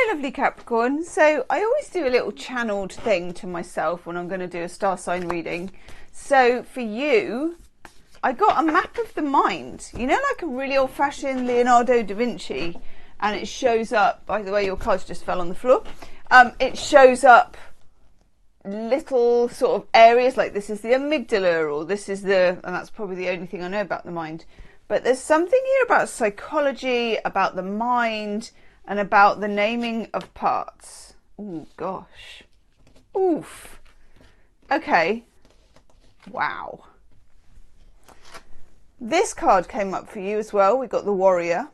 Hi lovely Capricorn. So I always do a little channeled thing to myself when I'm going to do a star sign reading. So for you, I got a map of the mind, you know, like a really old fashioned Leonardo da Vinci, and it shows up, by the way, your cards just fell on the floor. It shows up little sort of areas like this is the amygdala, or this is the, and that's probably the only thing I know about the mind. But there's something here about psychology, about the mind, and about the naming of parts. Oh gosh. Oof. Okay. Wow. This card came up for you as well. We got the Warrior.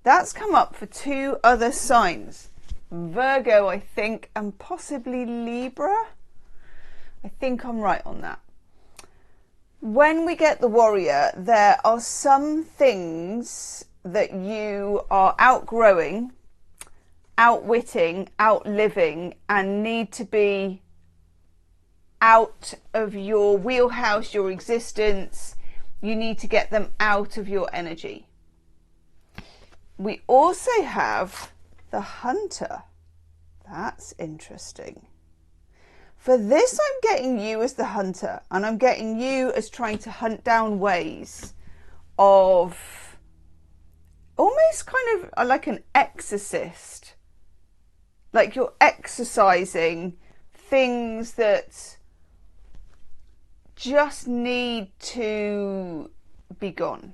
That's come up for two other signs. Virgo, I think, and possibly Libra. I think I'm right on that. When we get the Warrior, there are some things that you are outgrowing, outwitting, outliving, and need to be out of your wheelhouse, your existence. You need to get them out of your energy. We also have the Hunter. That's interesting. For this, I'm getting you as the hunter, and I'm getting you as trying to hunt down ways of almost kind of like an exorcist. Like you're exorcising things that just need to be gone.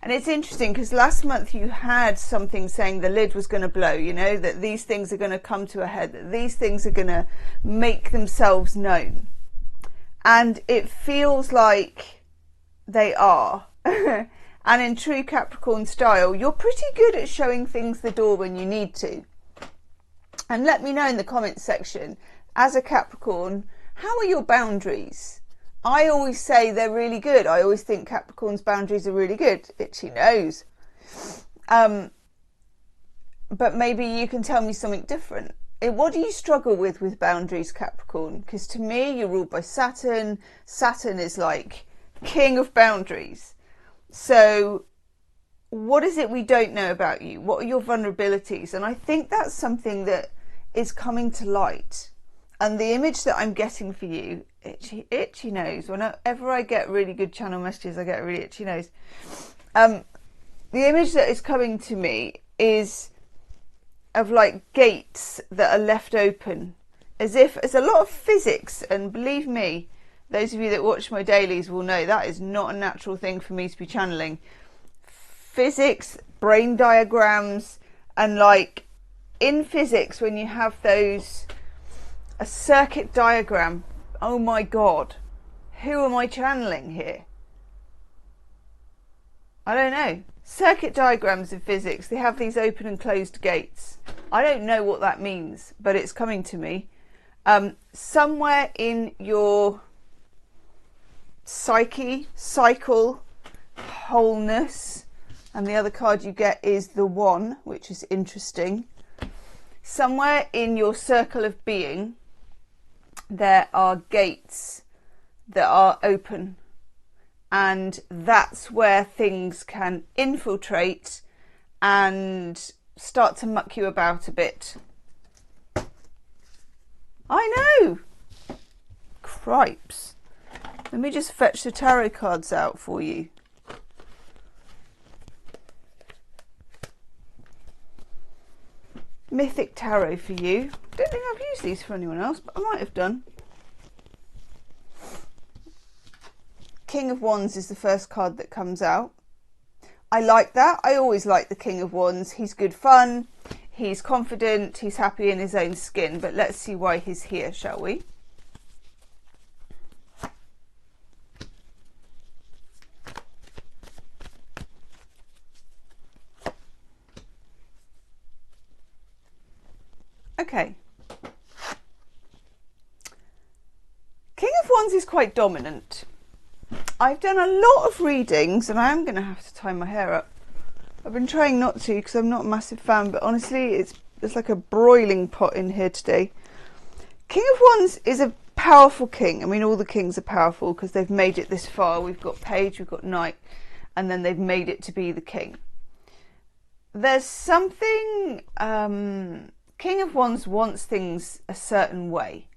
And it's interesting because last month you had something saying the lid was going to blow, you know, that these things are going to come to a head, that these things are going to make themselves known. And it feels like they are. And in true Capricorn style, you're pretty good at showing things the door when you need to. And let me know in the comments section, as a Capricorn, how are your boundaries? I always say they're really good. I always think Capricorn's boundaries are really good. Itchy nose. But maybe you can tell me something different. What do you struggle with boundaries, Capricorn? Because to me, you're ruled by Saturn. Saturn is like king of boundaries. So what is it we don't know about you? What are your vulnerabilities? And I think that's something that is coming to light. And the image that I'm getting for you, itchy nose. Whenever I get really good channel messages, I get a really itchy nose. The image that is coming to me is of like gates that are left open, as if it's a lot of physics. And believe me, those of you that watch my dailies will know that is not a natural thing for me to be channeling. Physics, brain diagrams, and like in physics, when you have those, a circuit diagram, oh my God, who am I channeling here? I don't know. Circuit diagrams in physics, they have these open and closed gates. I don't know what that means, but it's coming to me. Somewhere in your psyche, cycle, wholeness, and the other card you get is the One, which is interesting. Somewhere in your circle of being, there are gates that are open, and that's where things can infiltrate and start to muck you about a bit. I know! Cripes. Let me just fetch the tarot cards out for you. Mythic Tarot for you. Don't think I've used these for anyone else, but I might have done. King of Wands is the first card that comes out. I like that. I always like the King of Wands. He's good fun. He's confident. He's happy in his own skin. But let's see why he's here, shall we? Okay. King of Wands is quite dominant. I've done a lot of readings, and I am going to have to tie my hair up. I've been trying not to because I'm not a massive fan, but honestly, it's like a broiling pot in here today. King of Wands is a powerful king. I mean, all the kings are powerful because they've made it this far. We've got Page, we've got Knight, and then they've made it to be the king. there's something, King of Wands wants things a certain way.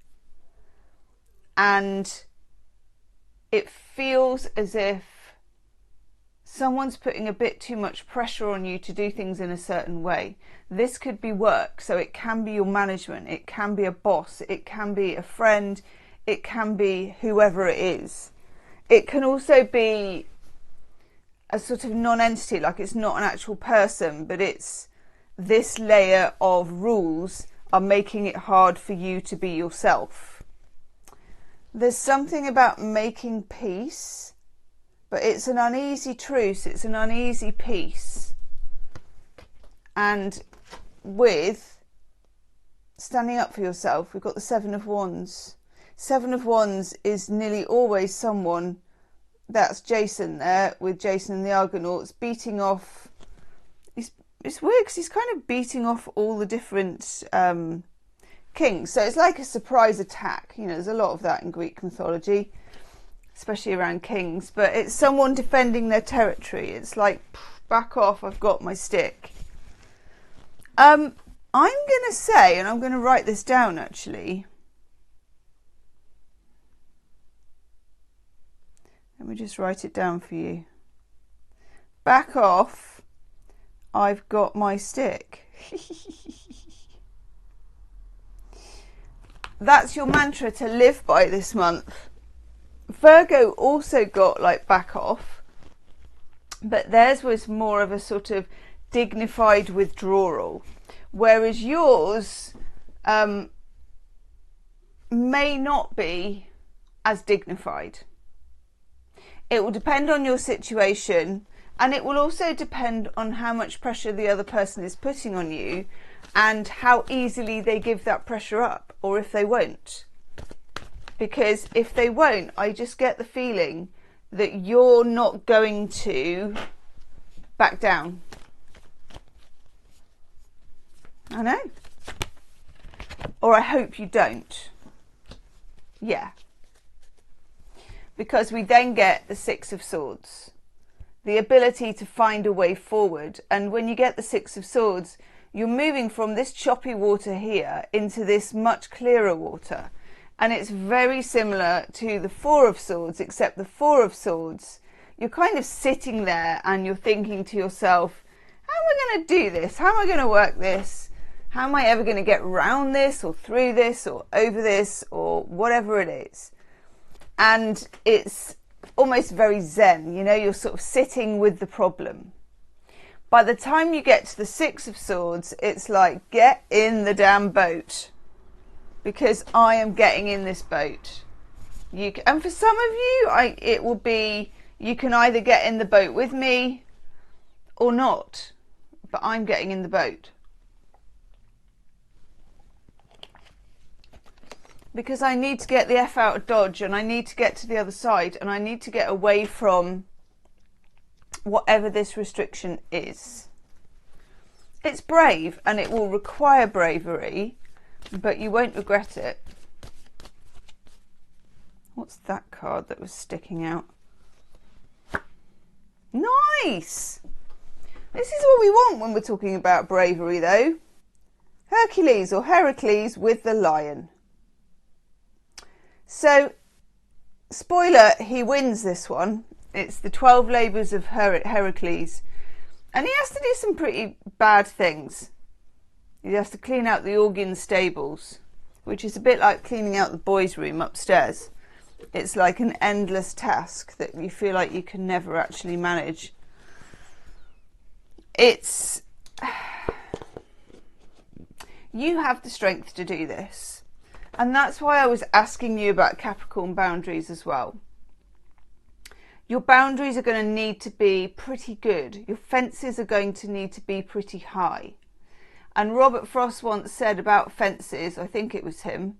And it feels as if someone's putting a bit too much pressure on you to do things in a certain way. This could be work, so it can be your management, it can be a boss, it can be a friend, it can be whoever it is. It can also be a sort of non-entity, like it's not an actual person, but it's this layer of rules are making it hard for you to be yourself. There's something about making peace, but it's an uneasy truce, it's an uneasy peace. And with standing up for yourself, we've got the Seven of Wands. Seven of Wands is nearly always someone, that's Jason there, with Jason and the Argonauts, beating off, it's weird because he's kind of beating off all the different kings. So it's like a surprise attack. You know, there's a lot of that in Greek mythology, especially around kings. But it's someone defending their territory. It's like, back off, I've got my stick. I'm going to say, and I'm going to write this down actually. Let me just write it down for you. Back off, I've got my stick. That's your mantra to live by this month. Virgo also got like back off, but theirs was more of a sort of dignified withdrawal, whereas yours may not be as dignified. It will depend on your situation, and it will also depend on how much pressure the other person is putting on you and how easily they give that pressure up, or if they won't. Because if they won't, I just get the feeling that you're not going to back down. I know. Or I hope you don't. Yeah. Because we then get the Six of Swords. The ability to find a way forward. And when you get the Six of Swords, you're moving from this choppy water here into this much clearer water. And it's very similar to the Four of Swords, except the Four of Swords, you're kind of sitting there and you're thinking to yourself, how am I going to do this? How am I going to work this? How am I ever going to get around this or through this or over this or whatever it is? And it's almost very zen, you know, you're sort of sitting with the problem. By the time you get to the Six of Swords, it's like, get in the damn boat. Because I am getting in this boat. And for some of you, it will be, you can either get in the boat with me or not. But I'm getting in the boat. Because I need to get the F out of Dodge, and I need to get to the other side, and I need to get away from whatever this restriction is. It's brave, and it will require bravery, but you won't regret it. What's that card that was sticking out? Nice! This is what we want when we're talking about bravery, though. Hercules or Heracles with the lion. So, spoiler, he wins this one. It's the 12 labours of Heracles. And he has to do some pretty bad things. He has to clean out the Augean stables, which is a bit like cleaning out the boys' room upstairs. It's like an endless task that you feel like you can never actually manage. It's... You have the strength to do this. And that's why I was asking you about Capricorn boundaries as well. Your boundaries are going to need to be pretty good. Your fences are going to need to be pretty high. And Robert Frost once said about fences, I think it was him,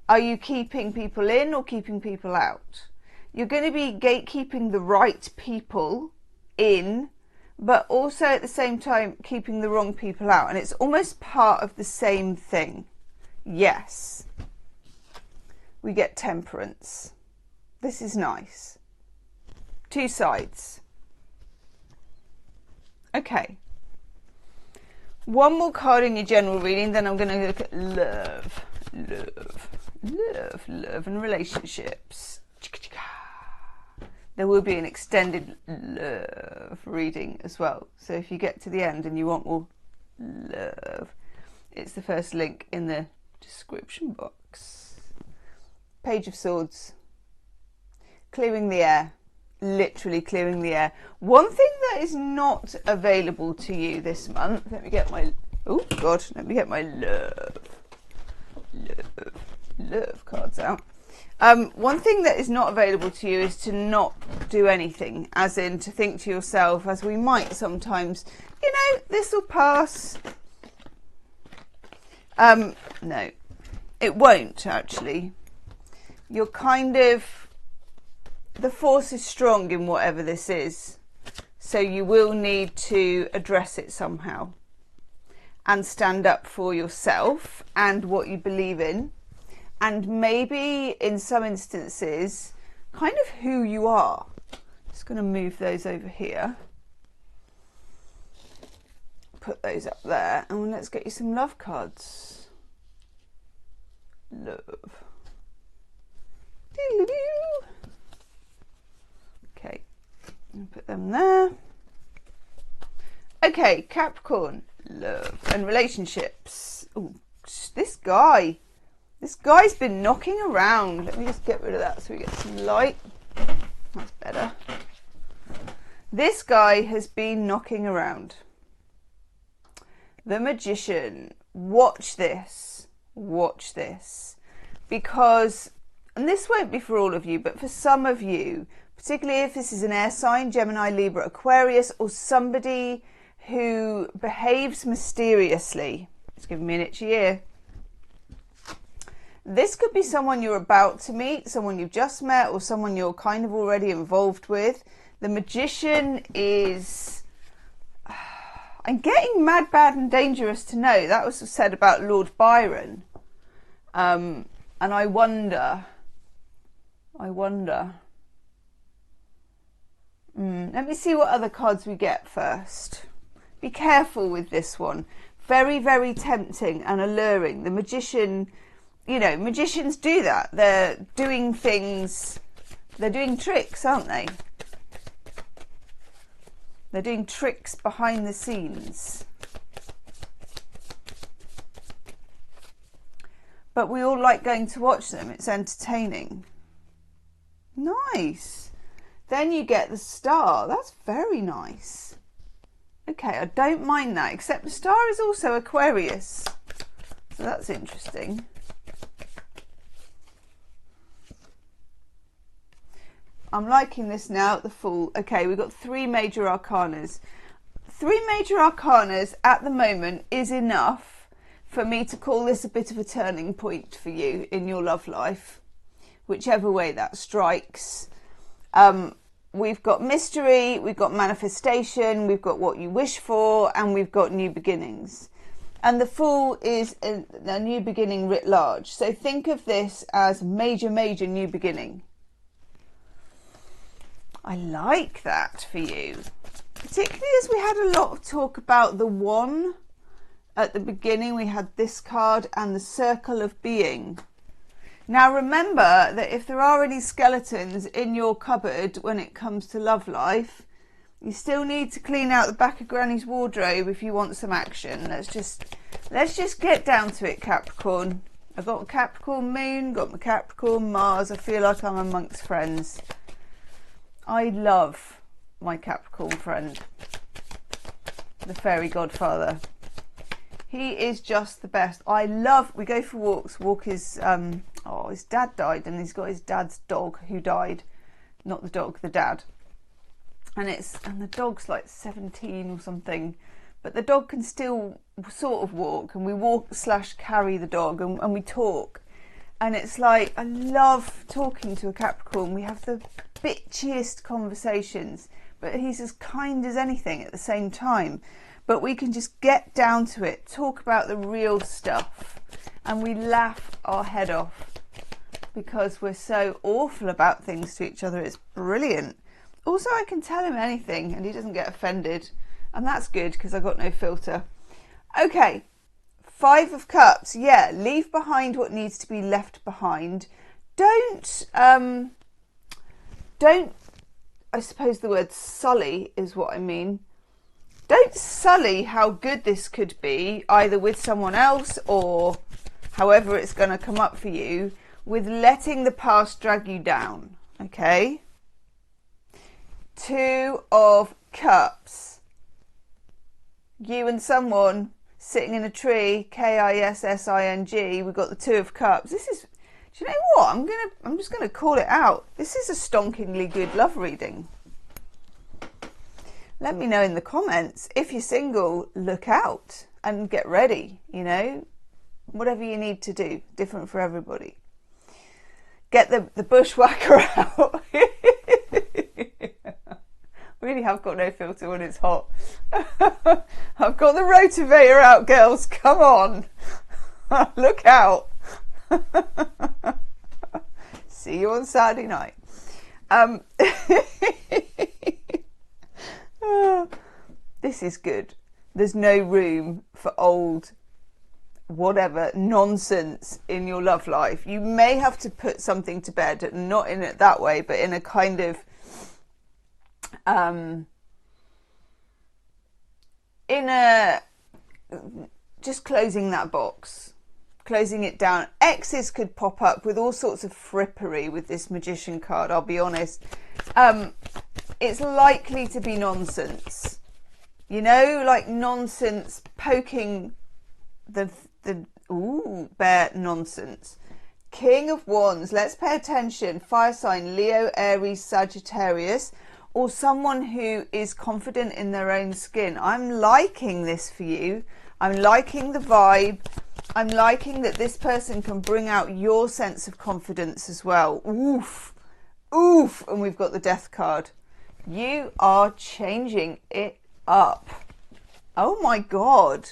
are you keeping people in or keeping people out? You're going to be gatekeeping the right people in, but also at the same time keeping the wrong people out. And it's almost part of the same thing. Yes. We get Temperance. This is nice. Two sides. Okay. One more card in your general reading, then I'm going to look at love, and relationships. There will be an extended love reading as well. So if you get to the end and you want more love, it's the first link in the description box. Page of Swords. Clearing the air. Literally clearing the air. One thing that is not available to you this month, let me get my, oh God, let me get my love cards out. One thing that is not available to you is to not do anything, as in to think to yourself, as we might sometimes, you know, this will pass. No, it won't actually. You're kind of, the force is strong in whatever this is, so you will need to address it somehow and stand up for yourself and what you believe in, and maybe in some instances kind of who you are. Just going to move those over here, put those up there, and let's get you some love cards. Love. Doo-doo-doo. Okay, I'll put them there. Okay, Capricorn, love and relationships. Oh, this guy's been knocking around. Let me just get rid of that so we get some light. That's better. This guy has been knocking around. The Magician. Watch this. Watch this. Because, and this won't be for all of you, but for some of you, particularly if this is an air sign, Gemini, Libra, Aquarius, or somebody who behaves mysteriously. It's giving me an itchy ear. This could be someone you're about to meet, someone you've just met, or someone you're kind of already involved with. The Magician is... I'm getting mad, bad and dangerous to know. That was said about Lord Byron. And I wonder... let me see what other cards we get first. Be careful with this one. Very, very tempting and alluring. The Magician, you know, magicians do that. They're doing things, they're doing tricks, aren't they? They're doing tricks behind the scenes. But we all like going to watch them. It's entertaining. Nice. Then you get the Star. That's very nice. Okay, I don't mind that, except the Star is also Aquarius. So that's interesting. I'm liking this now, the Fool. Okay, we've got 3 major arcanas. 3 major arcanas at the moment is enough for me to call this a bit of a turning point for you in your love life, whichever way that strikes. We've got mystery, we've got manifestation, we've got what you wish for, and we've got new beginnings. And the Fool is a new beginning writ large. So think of this as major, major new beginning. I like that for you. Particularly as we had a lot of talk about the One at the beginning. We had this card and the Circle of Being. Now remember that if there are any skeletons in your cupboard when it comes to love life, you still need to clean out the back of Granny's wardrobe if you want some action. Let's just get down to it, Capricorn. I've got a Capricorn moon, got my Capricorn Mars. I feel like I'm amongst friends. I love my Capricorn friend, the fairy godfather. He is just the best. I love, we go for walks. Walk is, oh, his dad died and he's got his dad's dog who died. Not the dog, the dad. And the dog's like 17 or something. But the dog can still sort of walk, and we walk/carry the dog, and we talk. And it's like, I love talking to a Capricorn. We have the bitchiest conversations, but he's as kind as anything at the same time. But we can just get down to it, talk about the real stuff, and we laugh our head off because we're so awful about things to each other. It's brilliant. Also, I can tell him anything and he doesn't get offended, and that's good because I've got no filter. Okay, 5 of Cups. Yeah, leave behind what needs to be left behind. Don't, I suppose the word sully is what I mean. Don't sully how good this could be, either with someone else or however it's going to come up for you, with letting the past drag you down, okay? 2 of Cups. You and someone sitting in a tree, Kissing. We've got the 2 of Cups. This is, do you know what? I'm just gonna call it out. This is a stonkingly good love reading. Let me know in the comments. If you're single, look out and get ready, you know, whatever you need to do, different for everybody. Get the bushwhacker out. Really have got no filter when it's hot. I've got the rotavator out, girls. Come on. Look out. See you on Saturday night. This is good. There's no room for old whatever nonsense in your love life. You may have to put something to bed, not in it that way, but in a kind of just closing that box, closing it down. Exes could pop up with all sorts of frippery with this Magician card, I'll be honest. It's likely to be nonsense, you know, like nonsense poking the bear nonsense. King of Wands, let's pay attention. Fire sign, Leo, Aries, Sagittarius, or someone who is confident in their own skin. I'm liking this for you. I'm liking the vibe. I'm liking that this person can bring out your sense of confidence as well. Oof, oof. And we've got the Death card. You are changing it up. Oh my God.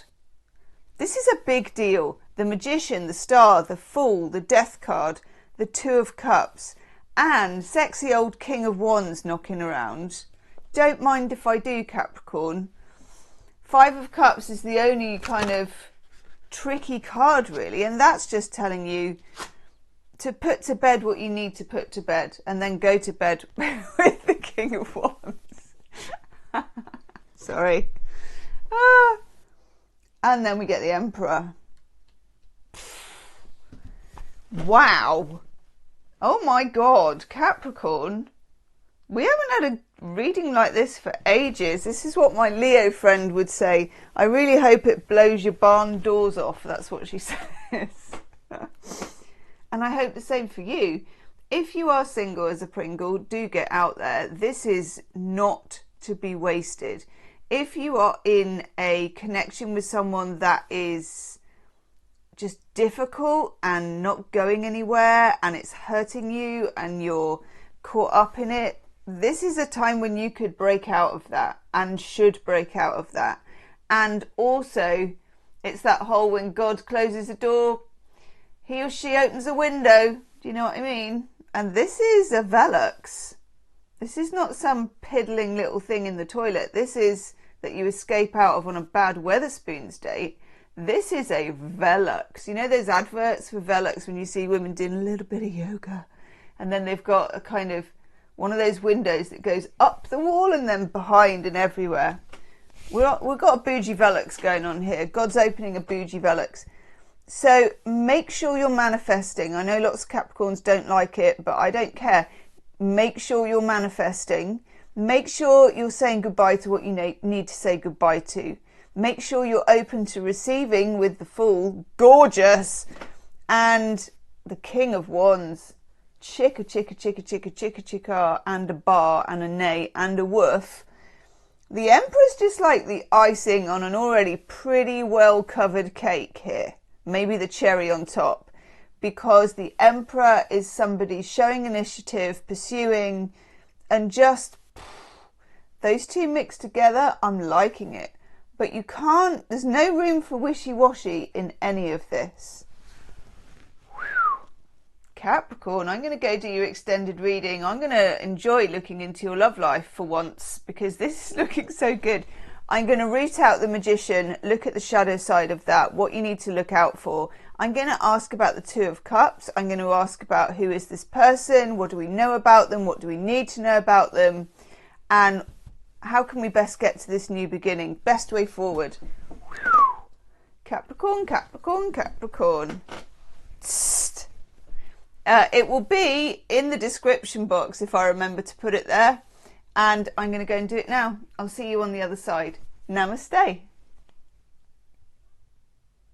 This is a big deal. The Magician, the Star, the Fool, the Death card, the 2 of Cups, and sexy old King of Wands knocking around. Don't mind if I do, Capricorn. 5 of Cups is the only kind of tricky card, really, and that's just telling you to put to bed what you need to put to bed and then go to bed with the King of Wands. Sorry. And then we get the Emperor. Wow. Oh my God, Capricorn. We haven't had a reading like this for ages. This is what my Leo friend would say. I really hope it blows your barn doors off. That's what she says. And I hope the same for you. If you are single as a Pringle, do get out there. This is not to be wasted. If you are in a connection with someone that is just difficult and not going anywhere and it's hurting you and you're caught up in it, this is a time when you could break out of that and should break out of that. And also, it's that whole when God closes a door, he or she opens a window. Do you know what I mean? And this is a Velux. This is not some piddling little thing in the toilet. This is that you escape out of on a bad Weatherspoons date. This is a Velux. You know those adverts for Velux when you see women doing a little bit of yoga and then they've got a kind of one of those windows that goes up the wall and then behind and everywhere. We've got a bougie Velux going on here. God's opening a bougie Velux. So make sure you're manifesting. I know lots of Capricorns don't like it, but I don't care. Make sure you're manifesting. Make sure you're saying goodbye to what you need to say goodbye to. Make sure you're open to receiving with the Fool. Gorgeous. And the King of Wands. Chicka, chicka, chicka, chicka, chicka, chicka, and a bar, and a nay, and a woof. The Emperor's just like the icing on an already pretty well covered cake here. Maybe the cherry on top. Because the Emperor is somebody showing initiative, pursuing, and just those two mixed together, I'm liking it. But you can't, there's no room for wishy-washy in any of this. Capricorn, I'm going to go do your extended reading. I'm going to enjoy looking into your love life for once because this is looking so good. I'm going to root out the Magician, look at the shadow side of that, what you need to look out for. I'm going to ask about the Two of Cups. I'm going to ask about who is this person, what do we know about them, what do we need to know about them, and how can we best get to this new beginning, best way forward. Capricorn, Capricorn, Capricorn. It will be in the description box if I remember to put it there. And I'm going to go and do it now. I'll see you on the other side. Namaste.